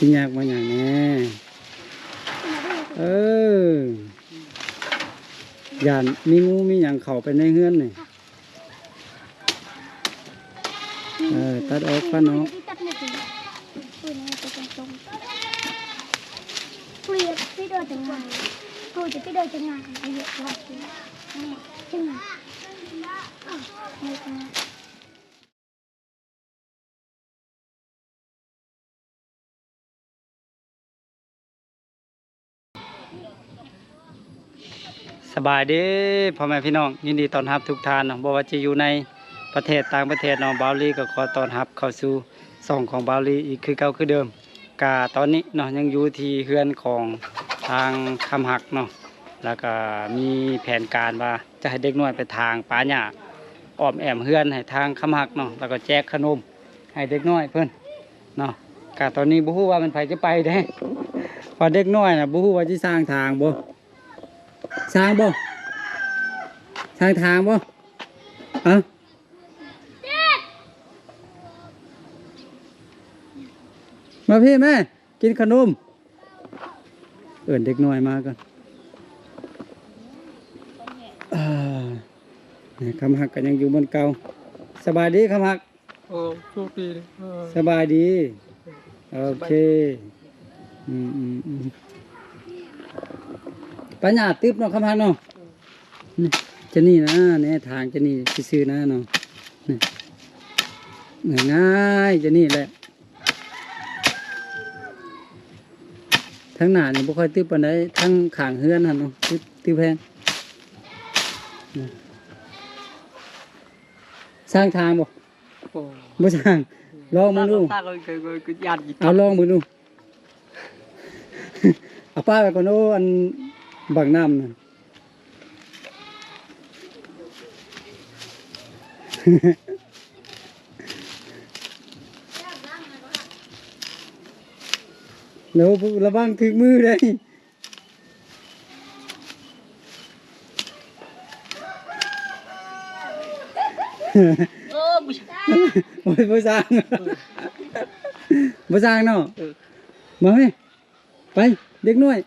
สิยากมาอย่างแน่ย่านมีงูมีอย่างเข้าไปในเฮือนนี่ตัดออกกันออกสบายดีพ่อแม่พี่น้องยินดีต้อนรับทุกท่านเนาะบ่ว่าจะอยู่ในประเทศต่างประเทศเนาะบาวลีก็ขอต้อนรับเข้าสู่ช่องของบาวลีอีกคือเก่าคือเดิมกาตอนนี้เนาะยังอยู่ที่เฮือนของทางคำหักเนาะแล้วก็มีแผนการว่าจะให้เด็กน้อยไปทางป่าหญ้าอ้อมแอมเฮือนให้ทางคำหักเนาะแล้วก็แจกขนมให้เด็กน้อยเพิ่นเนาะกาตอนนี้บ่ฮู้ว่ามันไผจะไปเด้พอเด็กน้อยน่ะบ่ฮู้ว่าสิสร้างทางบ่สร้างบ่สร้างทางบ่มาพี่แม่กินขนมเอิ้นเด็กน้อยมาก่อนคำหักกันยังอยู่บนเก่าสบายดีคำหักโชคดีสบายดีโอเคปัญญาตึบเนาะคำหักเนาะจะนี่นะเนี่ยทางจะนี่ซื้อนะเนาะง่ายจะนี่แหละทั้งหน้านี่บ่ค่อยตึบปานใดทั้งข้างเฮือนหั่นเนาะตึบแพงสร้างทางบ่บ่สร้างลองมึงดูเอาลองมึงดูเอาป้าไปก่อนโอ้อันบักน้ำน่ะแล้วระวังถึงมือเลยบ่สร้างบ่สร้างเนาะมาไหมไปเด็กน้อย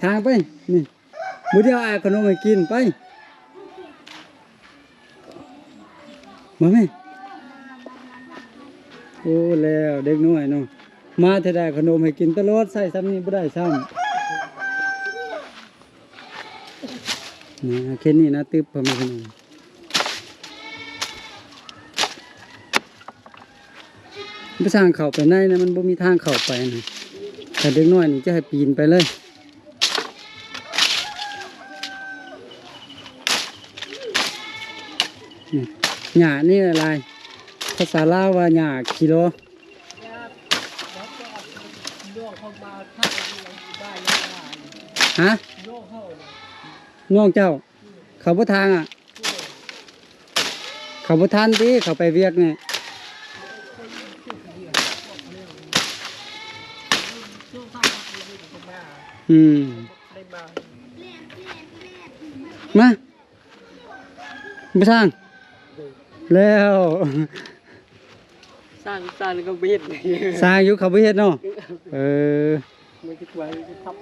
ทางไปนี่มื้อเดียวอาขนมให้กินไปมาไหมโอ้แล้วเด็กน้อยเนาะมาจะได้ขนมให้กินตลอดใส่ซ้ำนี้บ่ได้ซ้ำนี่แค่นี้นะตึบพอมาขนมไปสร้างเข้าไปในนะมันบ่มีทางเข้าไปนะแต่เด็กน้อยนี่จะให้ปีนไปเลยหญ้านี่อะไรภาษาลาวว่าหญ้ากิโลฮะน้องเจ้าเขาบ่ทางอ่ะเขาบ่ทันติเขาไปเวียกเนี่ยมาไปสร้างแล้วสร้างก็เบ็ดสร้างอยู่เขาบ่เฮ็ดเนาะไม่คิดไว้ทับ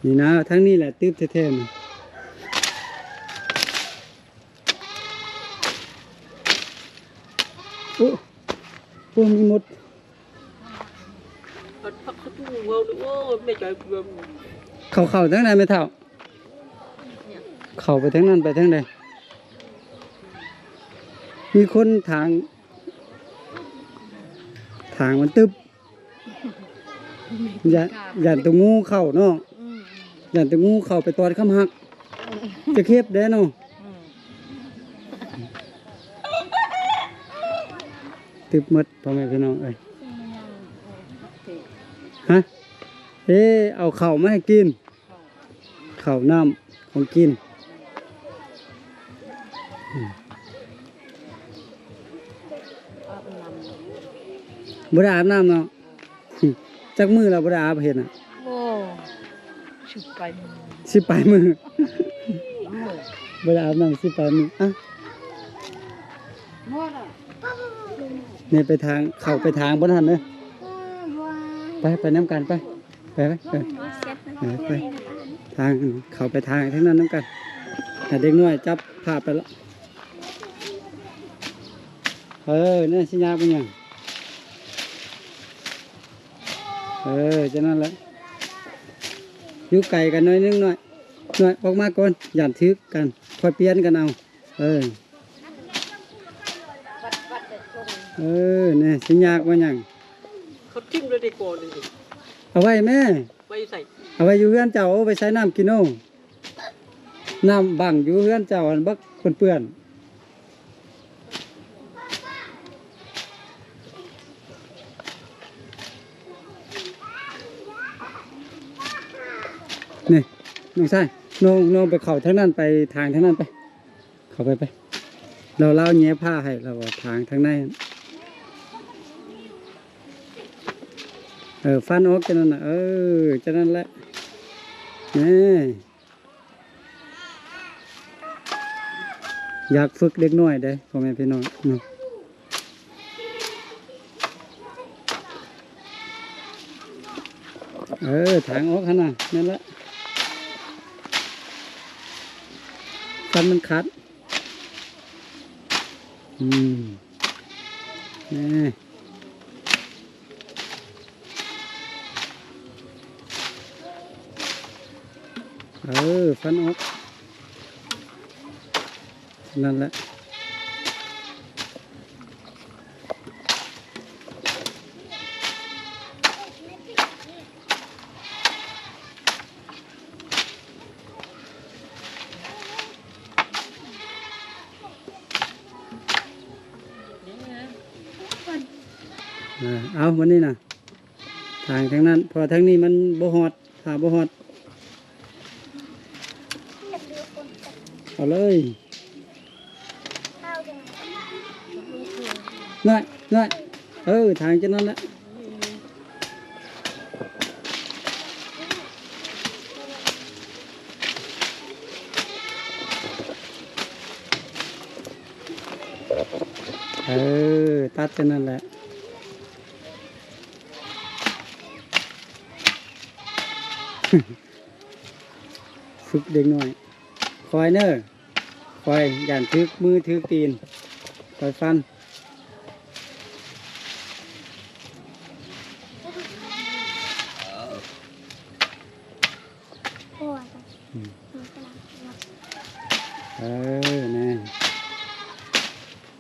นี่นะทั้งนี้แหละตึ๊บแท้ๆนี่โอ้มีหมดเข้าทั้งนั้นไม่เท่าเข้าไปทั้งนั้นไปทั้งใดมีคนทางมันตึ๊บอย่าตัวงูเข้าเนาะอย่าตัวงูเข้าไปตอดคำหักจะเข็บได้เนาะตึ๊บหมดพ่อแม่พี่น้องเอ้ยฮะเอาข้าวมาให้กินข้าวน้ำของกินบ่ได้อาบน้ำเนาะจักมือเราบ่ได้อาบเห็นอ่ะโอ้สิไปมือบ่ได้อาบน้ำ10 ไปมืออ่ะ นี่ไปทางเข้าไปทางบนหันเนอะไปน้ำกันไปไปทางเข้าไปทางทั้งนั้นน้ำกันแต่เด็กน้อยจับภาพไปแล้วนี่สิยากเป็นยังจะนั่นแหละอยู่ไกลกันน้อยนึงหน่อยออกมาก่อนอย่าทึกกันคอยเปลี่ยนกันเอานี่สิยากเป็นยัง เขาทิ้งเลยดีกว่าเลย เอาไว้แม่ ไปใส่ เอาไว้อยู่เฮือนเจ้าเอาไปใช้น้ำกินโน่น้ำบังอยู่เฮือนเจ้าอันบักเปื้อนนี่น้องชายน้องไปเข้าทางนั้นไปทางทางนั้นไปเข้าไปเราเล่าแง่ผ้าให้เราทางทางในฟันออกจะนั่นน่ะจะนั่นแหละนี่อยากฝึกเด็กน้อยเด้พ่อแม่พี่น้องทางออกขนาดนั่นแหละฟันมันขาดนี่ฟันออกนั่นแหละเอาวันนี้นะทางทางนั้นพอทางนี้มันบ่ฮอดถ้าบ่ฮอดเอาเลยน้อยทางจะนั่นแหละตัดจะนั่นแหละฝึกเด็กหน่อยคอยเนอคอยอย่านทึกมือทึกตีนคอยฟัน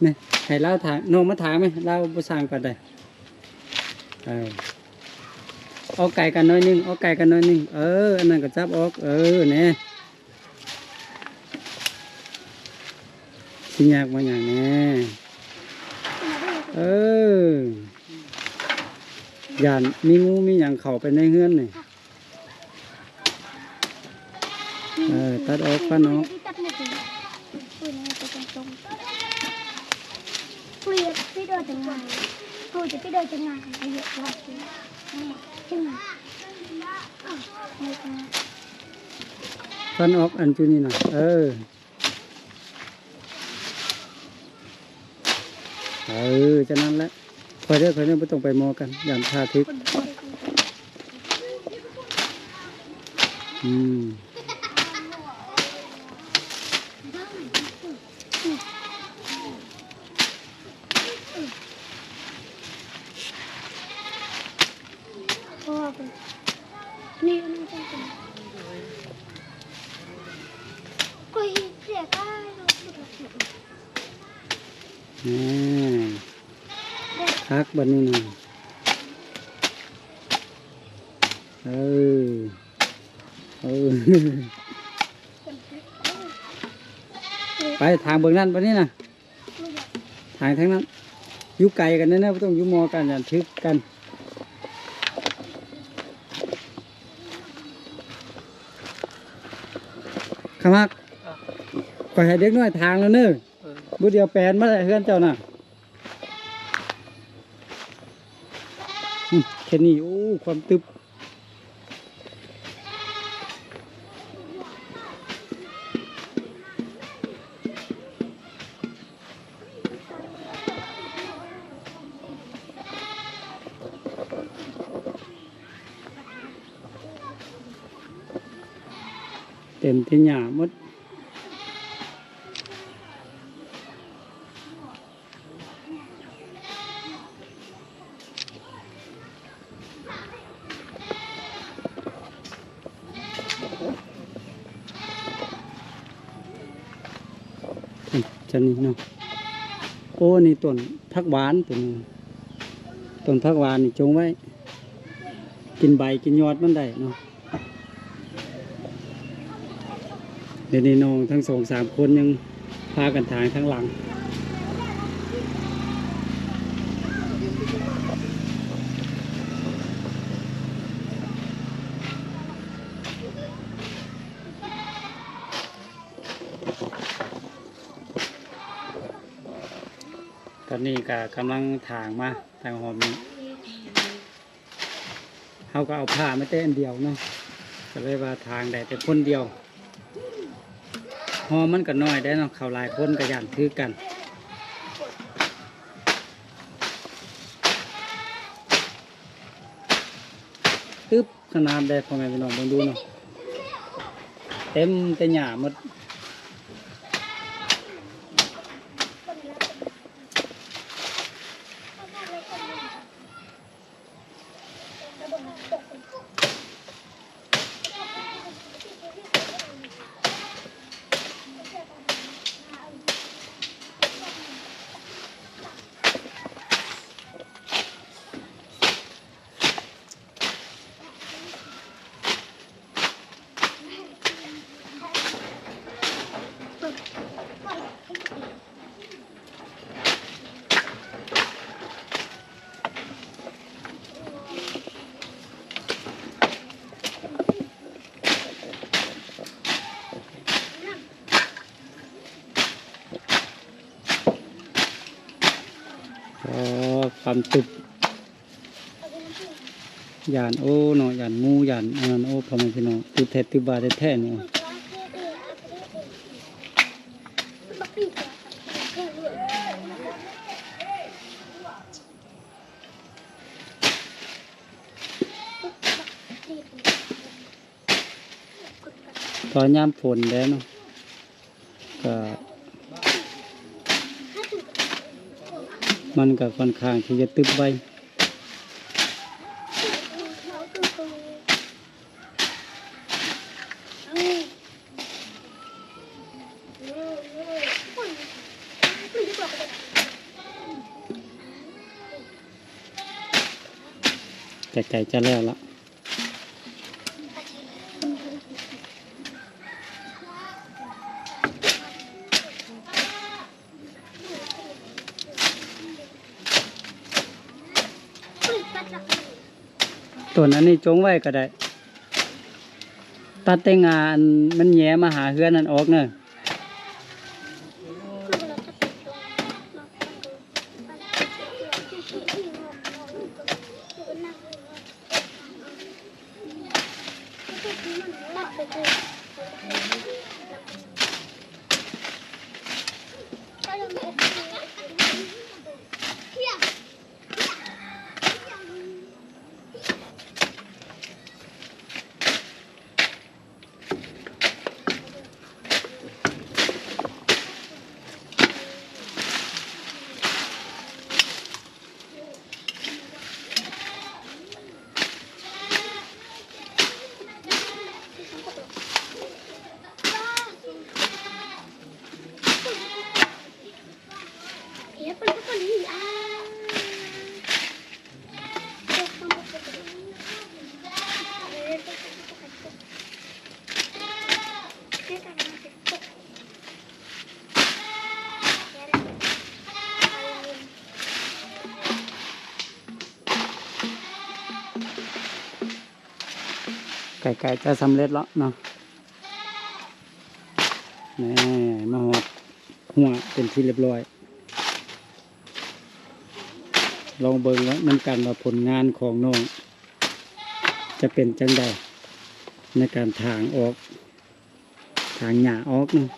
นี่ให้เล่าถามน้องมาถามไหมเล่าภาษาก่อนได้เอาไก่กันน้อยนึงอันนั้นก็จับออกเนี่ยสิยากมาอย่างนี้ย่านมีงูมีอย่างเข้าไปในเฮือนนี่ตัดออกฟันออกฟันออกอันจุนี่นะจะนั่นแหละคอยเด้อไม่ต้องไปมอกันอย่างพาทึกนี่มันจะเป็นก็เห็นเสียก็พักบันนี้นะไปทางเบื้องนั้นบันนี้นะทางทั้งนั้นอยู่ไกลกันนะไม่ต้องอยู่มอกันอย่าทึกกันขมักก็ให้เด็กน้อยทางแล้วเนอะบุเดียวแปลนมาเลยเพื่อนเจ้าน่ะแค่นี้โอ้ความตึบ เต็มที่หญ้าหมดจะนี่เนาะโอ้นี่ต้นผักหวานตัวนี้ต้นผักหวานนี่จงไว้กินใบกินยอดมันได้เนาะเดี๋ยวนี้น้องทั้ง2-3คนยังพากันทางทั้งหลังตอนนี้ก็กำลังถางมาทางหอมนี้เขาก็เอาผ้าไม่เต้นเดียวเนาะก็เลยว่าทางได้แต่คนเดียวหอมมันก็น้อยได้เนาะเขาหลายคนก็ย่านถือกันตึ๊บขนาดได้พ่อแม่พี่น้องเบิ่งดูเนาะเต็มแต่หญ้าหมดความตุบยานโอ้เนาะยานงูยานอันนั้นโอ้พ่อแม่พี่น้องตุแท้ตุบาแท้ๆเนี่ยตอนยามฝนแล้วเนาะก็มันก็ค่อนข้างที่จะตึบไว้แต่ไก่จะแล้วละต้นอันนี้จงไว้ก็ได้ตัดแต่งานมันแย้มาหาเฮือนนั่นออกเนอะไก่จะสำเร็จแล้วเนาะนี่มาหอดหัวเป็นที่เรียบร้อยลองเบิ่งแล้วน้ำกันว่าผลงานของน้องจะเป็นจังใดในการถางออกถางหญ้าออกเนาะ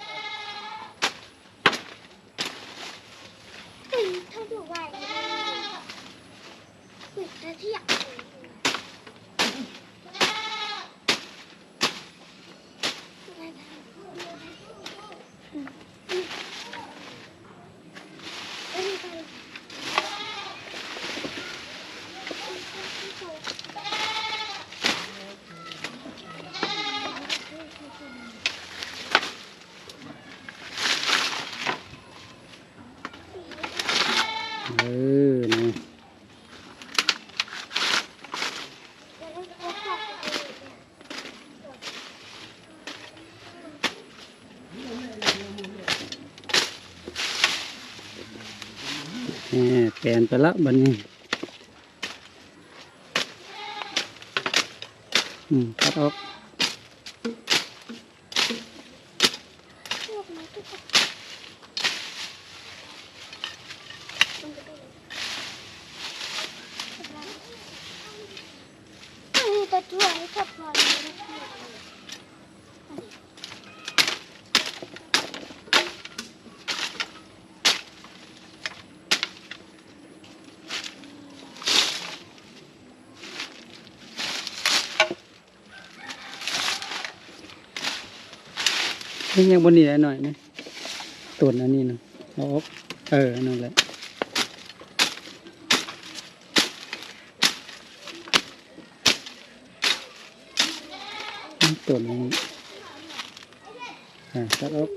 แปลนไปละบัดนี้ตัดออก แต่ช่วยกับพอเลย นี่ยังบนนี้ได้หน่อยนะตัวอันนี้นะเอาออกนั่นแหละตัวนี้ตัดออก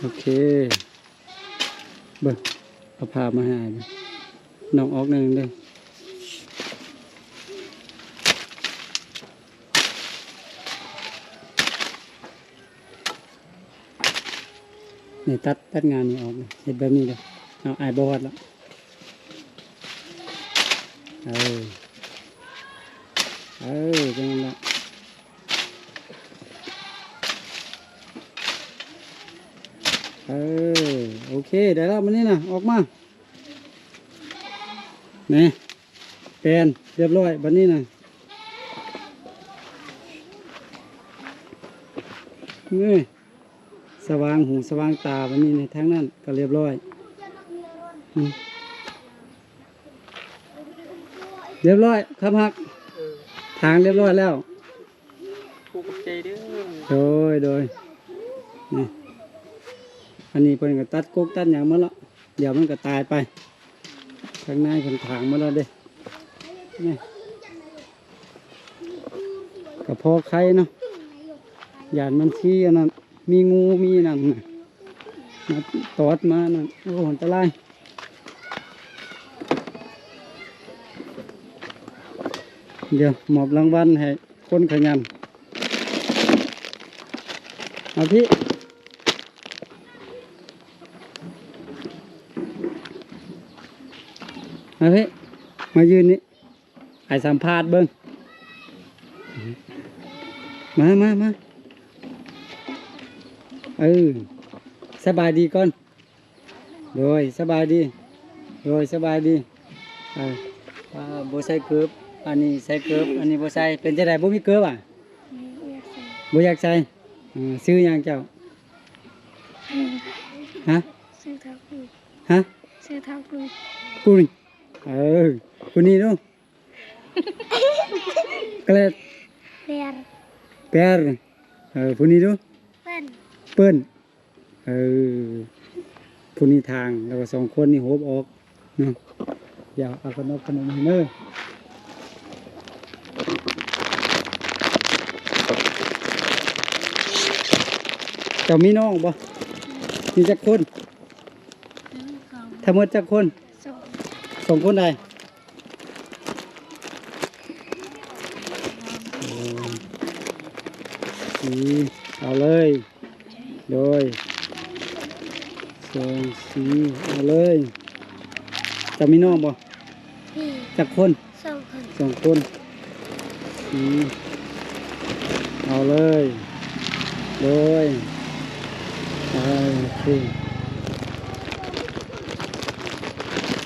โอเคเบิ่งเอาผ้ามาให้น้องออกหนึ่งเลยนี่ตัดงานนี้ออกเห็นแบบนี้เลยเอาไอ้บอดแล้วเป็นไงละโอเคได้แล้วมันนี่นะออกมานี่เป็นเรียบร้อยบันนี้นะนี่สว่างหูสว่างตาบันนี้ในทั้งนั้นก็เรียบร้อยเรียบร้อยครับฮักทางเรียบร้อยแล้วผูกกับใจเด้อโดยนี่อันนี้เพิ่นก็ตัดกกตัดอย่างมาแล้วเดี๋ยวมันก็ตายไปข้างในเพิ่นถางมาแล้วเด้นี่ก็พอไข่เนาะหยาดมันชี้อันนั้นมีงูมีนั่นมาตอดมานั่นโอ้อันตรายเดี๋ยวมอบรางวัลให้คนขยันเอาพี่มาพี่มายืนนี่ไอ้สัมภาษณ์เบิ้งมาสบายดีก่อนโดยสบายดีบ่ใส่เกือบอันนี้ใส่เกือบอันนี้บ่ใส่เป็นจังได๋บ่มีเกือบอ่ะบ่อยากใส่ซื้อหยังเจ้าฮะ ซื้อเท้าคุย ฮะ ซื้อเท้าคุย กูนี่กูนี่เนาะเกล็ด เรียน แปรผู้นี้เนาะ เป็น เปิ้นผู้นี้ทางแล้วก็สองคนนี่โหบออกเนาะอย่าเอาขนมให้เด้อเจ้ามีน้องบ่มีจักคนทั้งหมดจักคน สอง คนใดเอาเลยโดย2 4เอาเลยจะมีน้องบ่ พี่ จักคน สองคน เอาเลยโดยโอเค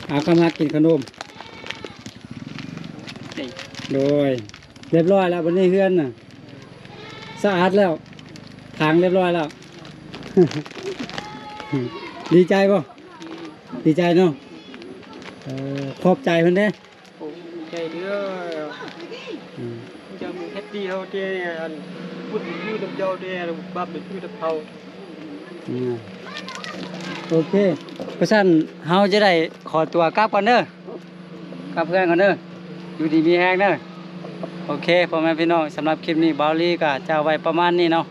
เอาคำหักกินขนมโดยเรียบร้อยแล้ววันนี้เฮือนน่ะสะอาดแล้วทางเรียบร้อยแล้ว ดีใจป่ะดีใจเนาะขอบใจเพิ่นเด้ โอ้ใจเด้อจะมีแค่ดีเท่าเดียวอันพูดยืดน้ำเจ้าเดียวบับเป็นยืดน้ำเท้า โอเคเพราะฉะนั้นเฮาจะได้ขอตัวกลับก่อนเด้อกลับเพื่อนก่อนเด้ออยู่ดีมีแฮงเด้อโอเคพ่อแม่พี่น้องสำหรับคลิปนี้บาวลี่ก็จะเอาไว้ประมาณนี้เนาะ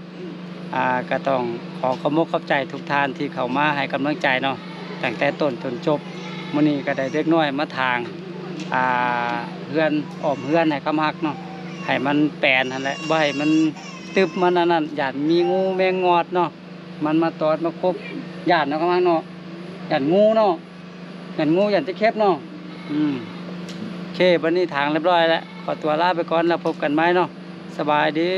ก็ต้องขอขอบคุณขอบใจทุกท่านที่เข้ามาให้กำลังใจเนาะตั้งแต่ต้นจนจบมื้อนี้ก็ได้เด็กน้อยมาทาง เฮือนอ้อมเฮือนให้คำฮักเนาะให้มันแปลนนั่นแหละบ่ให้มันตึบมันอันนั้นย่านมีงูแมงงอดเนาะมันมาตอดมาคบย่านเนาะคำฮักเนาะย่านงูเนาะย่านงูย่านตะเข็บเนาะโอเควันนี้ทางเรียบร้อยแล้วขอตัวลาไปก่อนแล้วพบกันไหมเนาะสบายดี